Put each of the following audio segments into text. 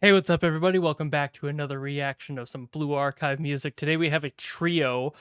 Hey, what's up, everybody? Welcome back to another reaction of some Blue Archive music. Today we have a trio.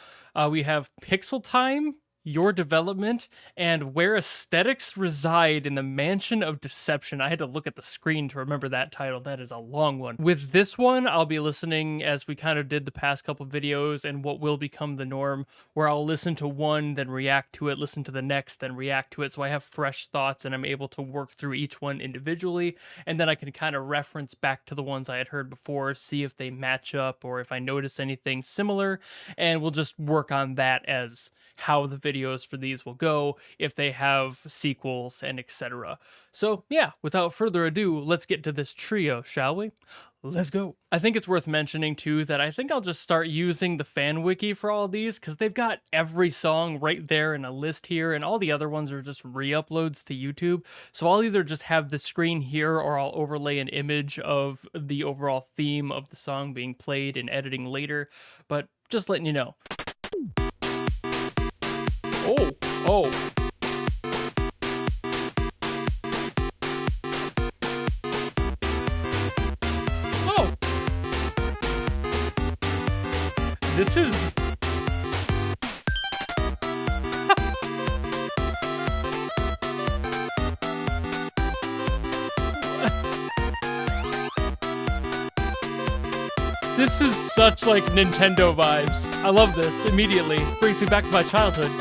We have Pixel Time, Your Development, and Where Aesthetics Reside in the Mansion of Deception. I had to look at the screen to remember that title. That is a long one. With this one, I'll be listening as we kind of did the past couple videos and what will become the norm, where I'll listen to one, then react to it, listen to the next, then react to it. So I have fresh thoughts and I'm able to work through each one individually, and then I can kind of reference back to the ones I had heard before, see if they match up or if I notice anything similar, and we'll just work on that as how the videos for these will go, if they have sequels and etc. So yeah, without further ado, let's get to this trio, shall we? Let's go. I think it's worth mentioning too that I think I'll just start using the fan wiki for all these because they've got every song right there in a list here, and all the other ones are just re-uploads to YouTube. So I'll either just have the screen here or I'll overlay an image of the overall theme of the song being played in editing later, but just letting you know. Oh, oh. Oh! This is... This is such like Nintendo vibes. I love this immediately. Brings me back to my childhood.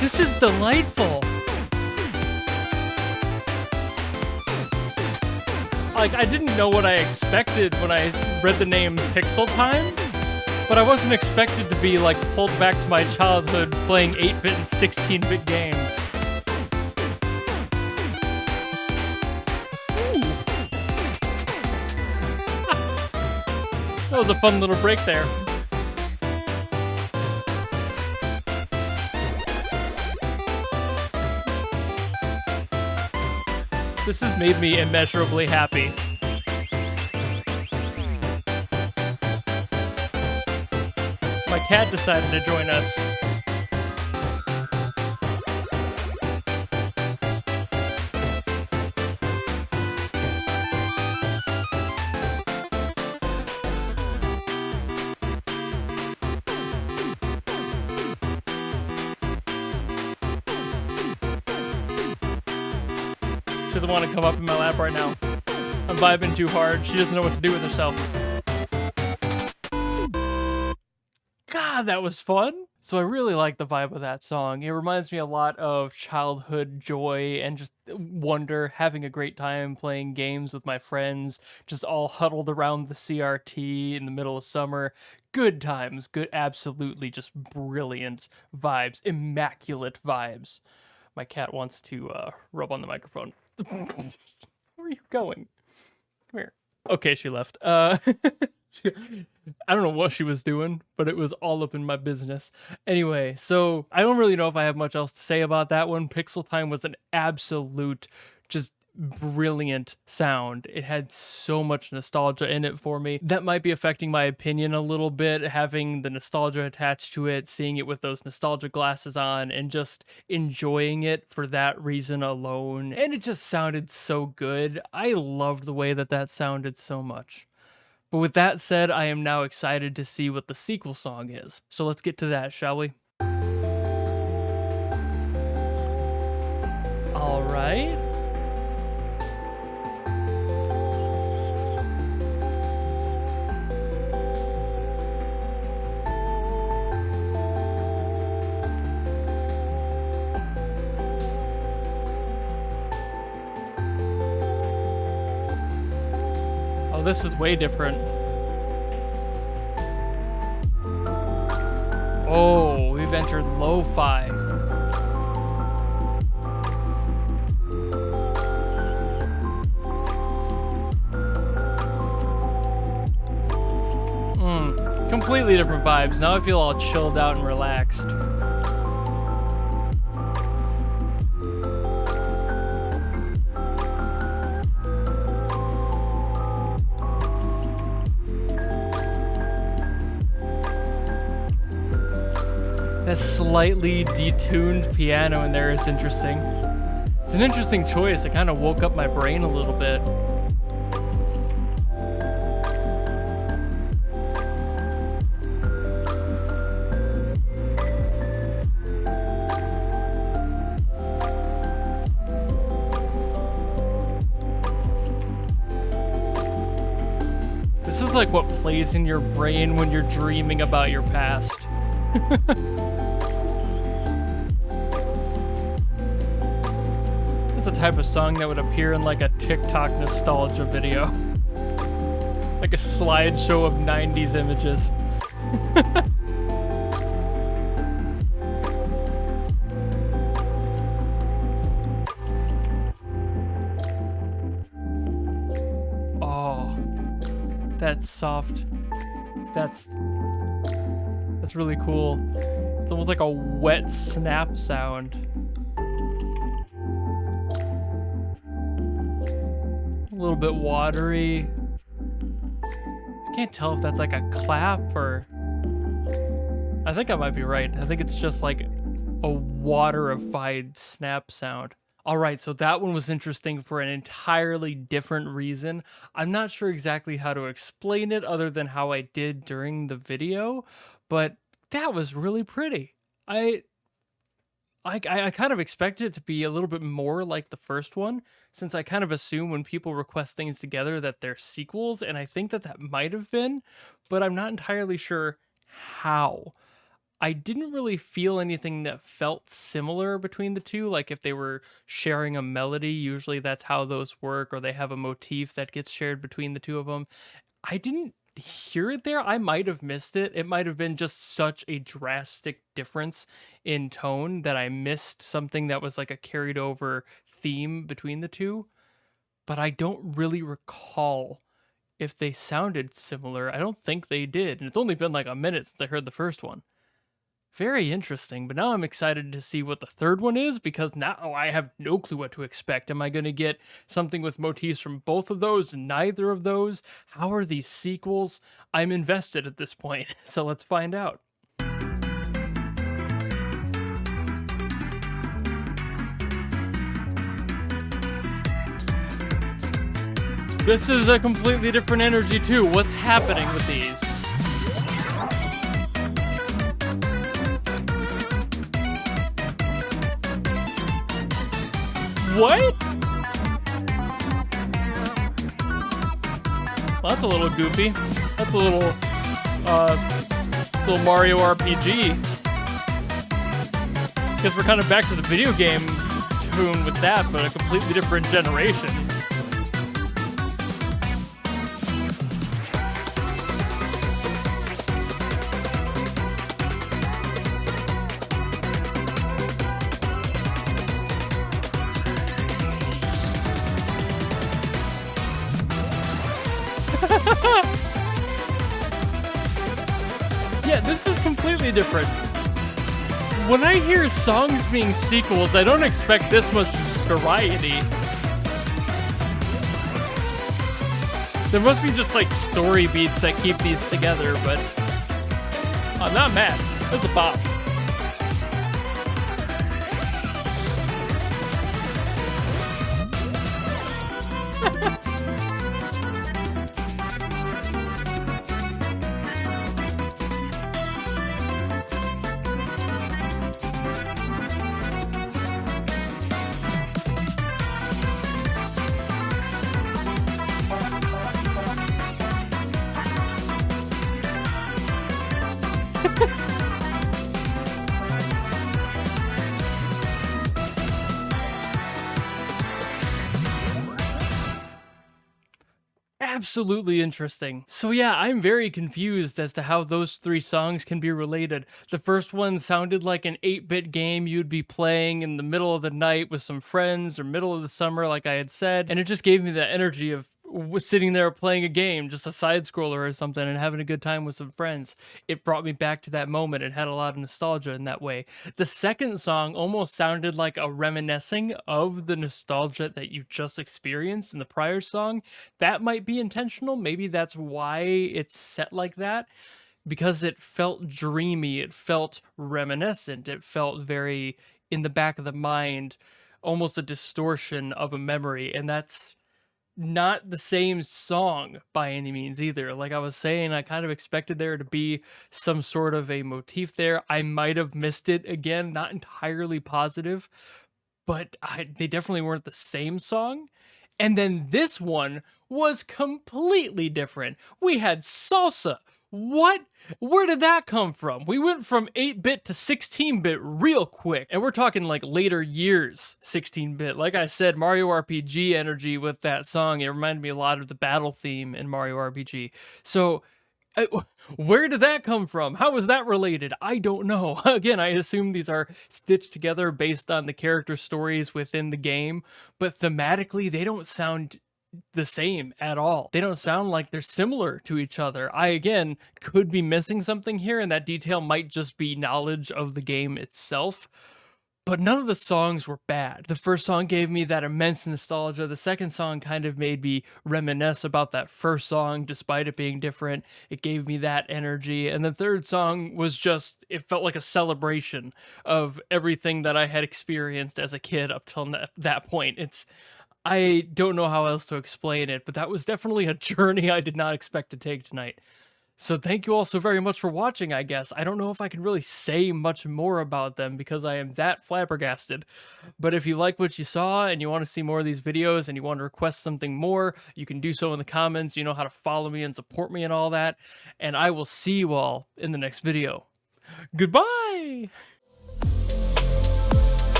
This is delightful. Like, I didn't know what I expected when I read the name Pixel Time, but I wasn't expected to be, like, pulled back to my childhood playing 8-bit and 16-bit games. That was a fun little break there. This has made me immeasurably happy. My cat decided to join us. She doesn't want to come up in my lap right now. I'm vibing too hard. She doesn't know what to do with herself. God, that was fun. So I really like the vibe of that song. It reminds me a lot of childhood joy and just wonder, having a great time playing games with my friends, just all huddled around the CRT in the middle of summer. Good times, good, absolutely just brilliant vibes, immaculate vibes. My cat wants to rub on the microphone. Where are you going? Come here. Okay, she left. I don't know what she was doing, but it was all up in my business. Anyway, so I don't really know if I have much else to say about that one. Pixel Time was an absolute, just brilliant sound. It had so much nostalgia in it for me. That might be affecting my opinion a little bit, having the nostalgia attached to it, seeing it with those nostalgia glasses on, and just enjoying it for that reason alone. And it just sounded so good. I loved the way that that sounded so much. But with that said, I am now excited to see what the sequel song is. So let's get to that, shall we? All right. Oh, this is way different. Oh, we've entered lo-fi. completely different vibes. Now I feel all chilled out and relaxed. That slightly detuned piano in there is interesting. It's an interesting choice. It kind of woke up my brain a little bit. This is like what plays in your brain when you're dreaming about your past. It's a type of song that would appear in like a TikTok nostalgia video. Like a slideshow of 90s images. Oh, that's soft. That's really cool. It's almost like a wet snap sound. A little bit watery. I can't tell if that's like a clap or... I think I might be right. I think it's just like a waterified snap sound. All right, so that one was interesting for an entirely different reason. I'm not sure exactly how to explain it other than how I did during the video, but that was really pretty. I kind of expected it to be a little bit more like the first one, since I kind of assume when people request things together that they're sequels, and I think that that might have been, but I'm not entirely sure how. I didn't really feel anything that felt similar between the two, like if they were sharing a melody, usually that's how those work, or they have a motif that gets shared between the two of them. I didn't hear it there. I might have missed it. It might have been just such a drastic difference in tone that I missed something that was like a carried over theme between the two. But I don't really recall if they sounded similar. I don't think they did. And it's only been like a minute since I heard the first one. Very interesting, but now I'm excited to see what the third one is, because now I have no clue what to expect. Am I going to get something with motifs from both of those, neither of those? How are these sequels? I'm invested at this point, so let's find out. This is a completely different energy too. What's happening with these? What? Well, that's a little goofy. That's a little Mario RPG. Because we're kind of back to the video game tune with that, but a completely different generation. Yeah, this is completely different. When I hear songs being sequels, I don't expect this much variety. There must be just like story beats that keep these together, but I'm not mad. That's a bop. Absolutely interesting. So yeah, I'm very confused as to how those three songs can be related. The first one sounded like an 8-bit game you'd be playing in the middle of the night with some friends or middle of the summer, like I had said, and it just gave me the energy of was sitting there playing a game, just a side scroller or something, and having a good time with some friends. It brought me back to that moment. It had a lot of nostalgia in that way. The second song almost sounded like a reminiscing of the nostalgia that you just experienced in the prior song. That might be intentional. Maybe that's why it's set like that, because it felt dreamy. It felt reminiscent. It felt very in the back of the mind, almost a distortion of a memory. And that's not the same song by any means either. Like I was saying, I kind of expected there to be some sort of a motif there. I might have missed it again, not entirely positive, but they definitely weren't the same song. And then this one was completely different. We had salsa. What? Where did that come from? We went from 8-bit to 16-bit real quick. And we're talking like later years 16-bit. Like I said, Mario RPG energy with that song. It reminded me a lot of the battle theme in Mario RPG. So I, where did that come from? How is that related? I don't know. Again, I assume these are stitched together based on the character stories within the game, but thematically, they don't sound the same at all. They don't sound like they're similar to each other. I, again, could be missing something here, and that detail might just be knowledge of the game itself. But none of the songs were bad. The first song gave me that immense nostalgia. The second song kind of made me reminisce about that first song, despite it being different. It gave me that energy. And the third song was just, it felt like a celebration of everything that I had experienced as a kid up till that point. I don't know how else to explain it, but that was definitely a journey I did not expect to take tonight. So thank you all so very much for watching, I guess. I don't know if I can really say much more about them because I am that flabbergasted. But if you like what you saw and you want to see more of these videos and you want to request something more, you can do so in the comments. You know how to follow me and support me and all that. And I will see you all in the next video. Goodbye!